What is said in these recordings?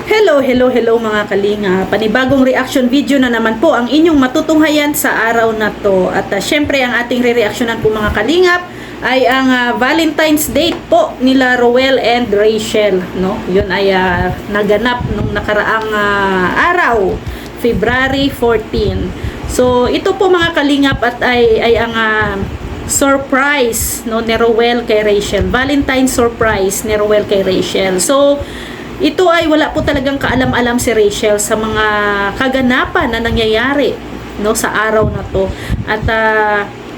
Hello, hello, hello mga kalinga. Panibagong reaction video na naman po ang inyong matutunghayan sa araw na to. At syempre ang ating re-reactionan po mga kalingap ay ang Valentine's Date po nila Roel and Rachel, no? Yun ay naganap nung nakaraang araw, February 14. So ito po mga kalingap at ay ang surprise no ni Roel kay Rachel. Valentine's surprise ni Roel kay Rachel. So ito ay wala po talagang kaalam-alam si Rachel sa mga kaganapan na nangyayari no sa araw na to. At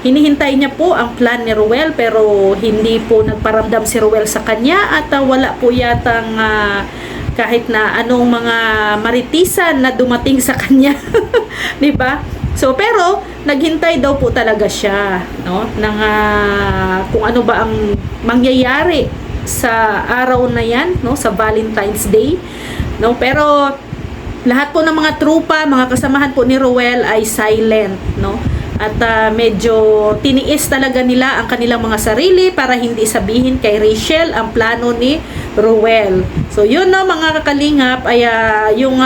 hinihintay niya po ang plan ni Roel pero hindi po nagparamdam si Roel sa kanya at wala po yatang kahit na anong mga maritisan na dumating sa kanya. 'Di ba? So pero naghintay daw po talaga siya no ng kung ano ba ang mangyayari sa araw na yan, no, sa Valentine's Day, no, pero lahat po ng mga trupa, mga kasamahan po ni Roel ay silent, no, at medyo tiniis talaga nila ang kanilang mga sarili para hindi sabihin kay Rachel ang plano ni Roel. So yun no mga kakalingap ay yung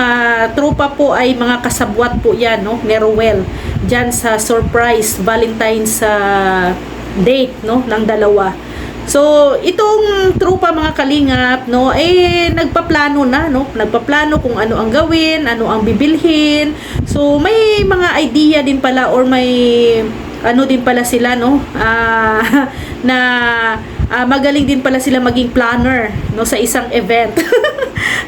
trupa po ay mga kasabwat po yan no ni Roel dyan sa surprise Valentine's date no ng dalawa. So, itong trupa mga kalingap, no, nagpaplano na, no, nagpaplano kung ano ang gawin, ano ang bibilhin. So, may mga idea din pala or may ano din pala sila, no, na magaling din pala sila maging planner, no, sa isang event.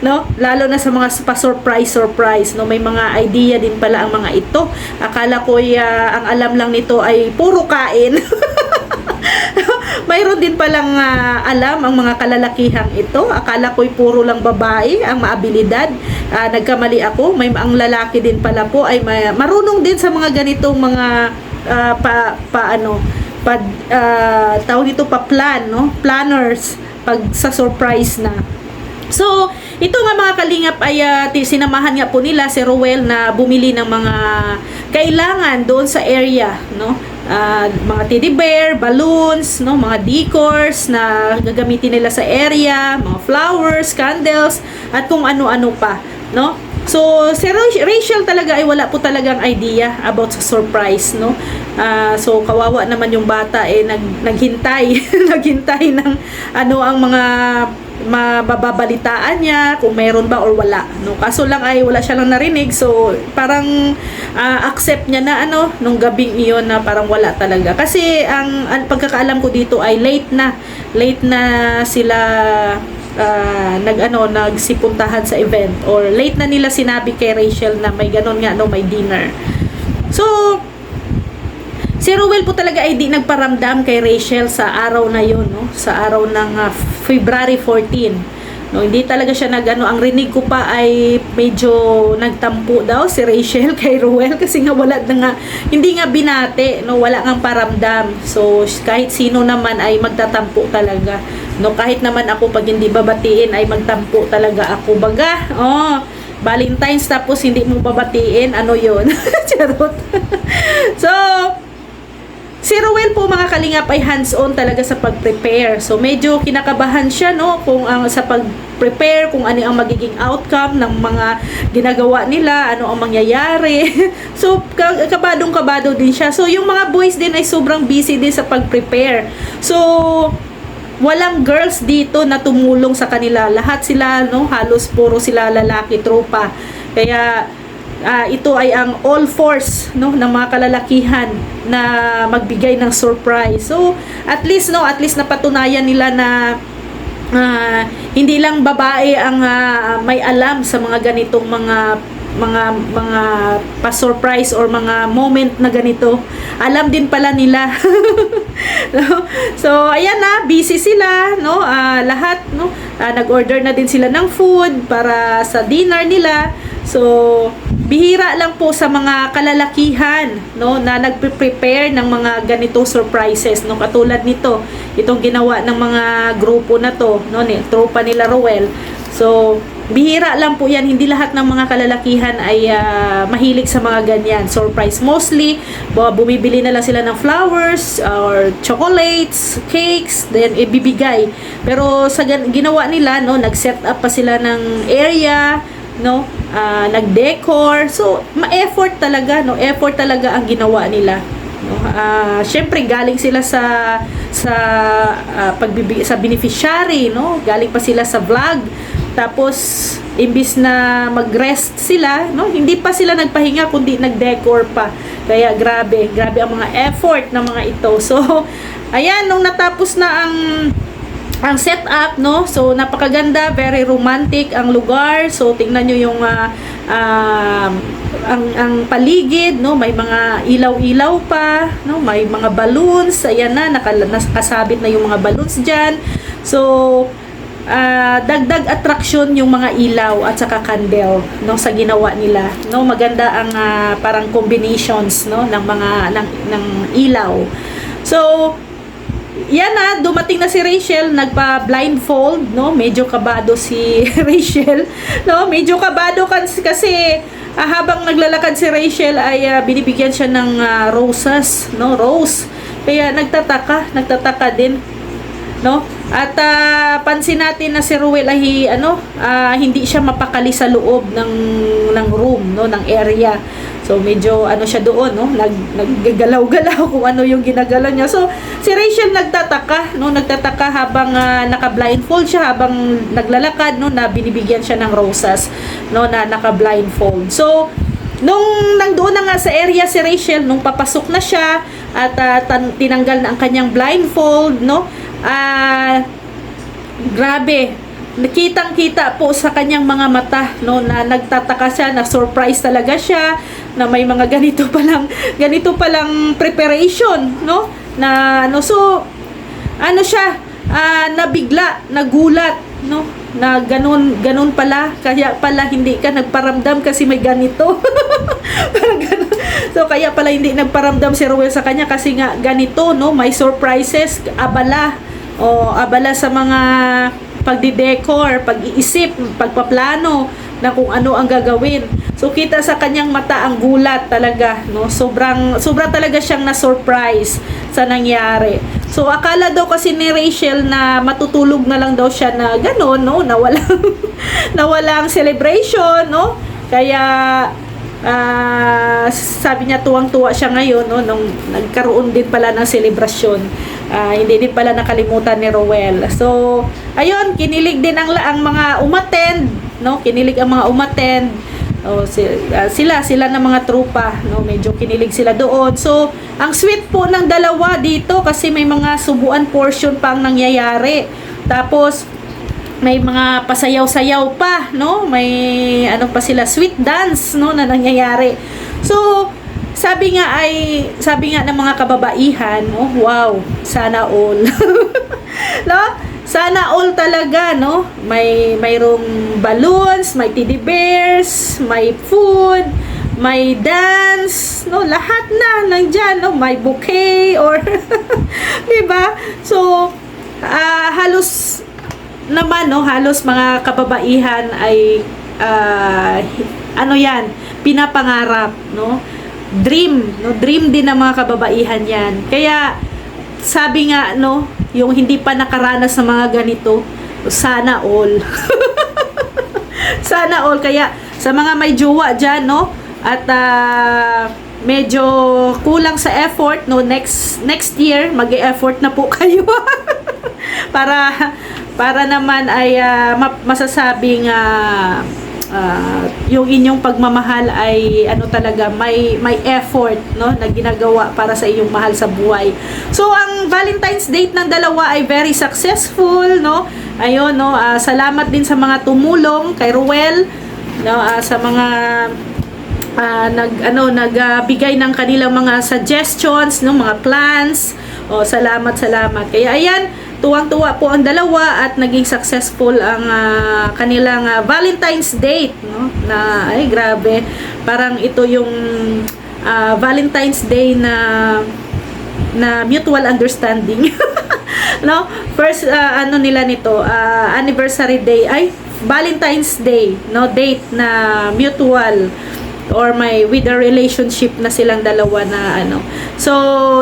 No, lalo na sa mga pa-surprise, no, may mga idea din pala ang mga ito. Akala ko ang alam lang nito ay puro kain. Mayroon din palang alam ang mga kalalakihang ito. Akala ko'y puro lang babae ang maabilidad. Nagkamali ako. Ang lalaki din pala po ay marunong din sa mga ganitong mga tawag dito pa-plan, no? Planners pag sa surprise na. So, ito nga mga kalingap ay sinamahan nga po nila si Roel na bumili ng mga kailangan doon sa area, no? Mga teddy bear, balloons, no, mga decors na gagamitin nila sa area, mga flowers, candles, at kung ano-ano pa, no? So, si Rachel talaga ay wala po talagang idea about sa surprise, no? So, kawawa naman yung bata naghintay, naghintay ng ano ang mga mababalitaan niya kung meron ba or wala, no? Kaso lang ay wala siya lang narinig, so parang accept niya na ano nung gabing iyon na parang wala talaga kasi ang pagkakaalam ko dito ay late na sila nagsipuntahan sa event or late na nila sinabi kay Rachel na may ganon nga no, may dinner. So si Roel po talaga ay di nagparamdam kay Rachel sa araw na yun, no? Sa araw ng February 14. No, hindi talaga siya ang rinig ko pa ay medyo nagtampo daw si Rachel kay Roel kasi nga wala na nga, hindi nga binate, no? Wala ngang paramdam. So kahit sino naman ay magtatampo talaga. No, kahit naman ako pag hindi babatiin ay magtampo talaga ako. Baga, Valentine's tapos hindi mo babatiin, ano yun? Charot. So si Roel po mga kalingap ay hands-on talaga sa pag-prepare. So medyo kinakabahan siya no kung sa pag-prepare kung ano ang magiging outcome ng mga ginagawa nila, ano ang mangyayari. So kabadong-kabado din siya. So yung mga boys din ay sobrang busy din sa pag-prepare. So walang girls dito na tumulong sa kanila. Lahat sila no, halos puro sila lalaki tropa. Kaya ito ay ang all force no ng mga kalalakihan na magbigay ng surprise. So at least napatunayan nila na hindi lang babae ang may alam sa mga ganitong mga pa-surprise or mga moment na ganito. Alam din pala nila. No? So ayan na, busy sila no, lahat no, nag-order na din sila ng food para sa dinner nila. So bihira lang po sa mga kalalakihan no na nagpe-prepare ng mga ganitong surprises no, katulad nito itong ginawa ng mga grupo na to no, tropa nila Roel. So bihira lang po yan, hindi lahat ng mga kalalakihan ay mahilig sa mga ganyan, surprise. Mostly, bumibili na lang sila ng flowers or chocolates, cakes, then ibibigay. Pero sa ginawa nila, no, nag-set up pa sila ng area, no, nag-decor. So, ma-effort talaga, no, effort talaga ang ginawa nila. No, syempre galing sila sa sa beneficiary, no, galing pa sila sa vlog. Tapos, imbis na mag-rest sila, no, hindi pa sila nagpahinga, kundi nag-decor pa. Kaya grabe ang mga effort ng mga ito. So, ayan, nung natapos na ang setup, no, so napakaganda, very romantic ang lugar. So, tingnan nyo yung ang paligid, no, may mga ilaw-ilaw pa, no, may mga balloons, ayan na, nakasabit na yung mga balloons dyan. So, dagdag attraction yung mga ilaw at saka candle, no, sa ginawa nila, no. Maganda ang parang combinations, no, ng mga ng ilaw. So yan na, dumating na si Rachel, nagpa-blindfold, no, medyo kabado si Rachel, no, medyo kabado kasi habang naglalakad si Rachel ay binibigyan siya ng roses, no, rose. Kaya nagtataka din, no. At pansin natin na si Ruel ay hindi siya mapakali sa loob ng room, no, ng area. So medyo siya doon, no, naggagalaw-galaw kung ano yung ginagalaw niya. So si Rachel nagtataka habang naka-blindfold siya, habang naglalakad, no, na binibigyan siya ng roses, no, na naka-blindfold. So nung nandoon na nga sa area si Rachel, nung papasok na siya at tinanggal na ang kanyang blindfold, no, grabe, nakitang-kita po sa kanyang mga mata, no, na nagtataka siya, na surprise talaga siya na may mga ganito palang preparation, no, na so siya, nabigla, nagulat, no, na ganun pala, kaya pala hindi ka nagparamdam kasi may ganito. Parang ganun. So kaya pala hindi nagparamdam si Ruel sa kanya kasi nga ganito, no, may surprises, abala sa mga pagdidecor, pag-iisip, pagpaplano na kung ano ang gagawin. So kita sa kanyang mata ang gulat talaga, no, sobra talaga siyang na-surprise sa nangyari. So akala daw kasi ni Rachel na matutulog na lang daw siya na gano'n, no, na walang celebration, no. Kaya sabi niya tuwang-tuwa siya ngayon, no, nung nagkaroon din pala ng selebrasyon. Hindi din pala nakalimutan ni Roel. So ayun, kinilig din ang mga umattend, no, kinilig ang mga umattend. Sila ng mga trupa, no, medyo kinilig sila doon. So ang sweet po ng dalawa dito kasi may mga subuan portion pang nangyayari. Tapos may mga pasayaw-sayaw pa, no, may pa sila, sweet dance, no, na nangyayari. So sabi nga ng mga kababaihan, no, wow, sana all. No? Sana all talaga, no? Mayroong balloons, may teddy bears, may food, may dance, no? Lahat na nandiyan, no? May bouquet or 'di ba? So halos naman, no, halos mga kababaihan ay yan, pinapangarap, no? Dream din ng mga kababaihan 'yan. Kaya sabi nga, no, yung hindi pa nakaranas ng mga ganito, sana all. Sana all. Kaya sa mga may jowa dyan, no, at medyo kulang sa effort, no, next year mag-e-effort na po kayo. para naman ay masasabing yung inyong pagmamahal ay talaga may effort, no, na ginagawa para sa iyong mahal sa buhay. So ang Valentine's date ng dalawa ay very successful, no. Ayun, no, salamat din sa mga tumulong kay Ruel, no, sa mga nagbigay ng kanilang mga suggestions, no, mga plans. Salamat. Kaya ayan, tuwang-tuwa po ang dalawa at naging successful ang kanilang Valentine's date, no? Na ay grabe, parang ito yung Valentine's Day na mutual understanding. No? First nila nito, anniversary day, ay Valentine's Day, no, date na mutual or may with a relationship na silang dalawa na ano. So,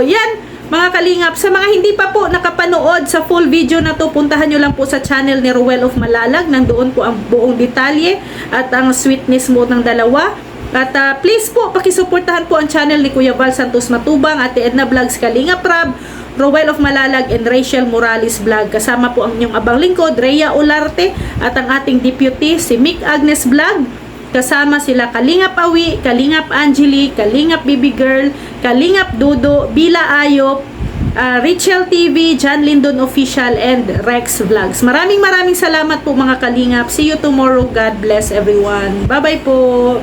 yan mga kalingap, sa mga hindi pa po nakapanood sa full video na to, puntahan nyo lang po sa channel ni Ruel of Malalag. Nandoon po ang buong detalye at ang sweetness mo ng dalawa. At please po, pakisuportahan po ang channel ni Kuya Val Santos Matubang, Ate Edna Vlogs, Kalingap Rab, Ruel of Malalag, and Rachel Morales Vlog. Kasama po ang inyong abang lingkod, Rhea Olarte, at ang ating deputy, si Mick Agnes Vlog. Kasama sila Kalingap Awi, Kalingap Angeli, Kalingap Baby Girl, Kalingap Dodo, Bila Ayop, Rachel TV, John Lindon Official, and Rex Vlogs. Maraming salamat po mga Kalingap. See you tomorrow. God bless everyone. Bye-bye po.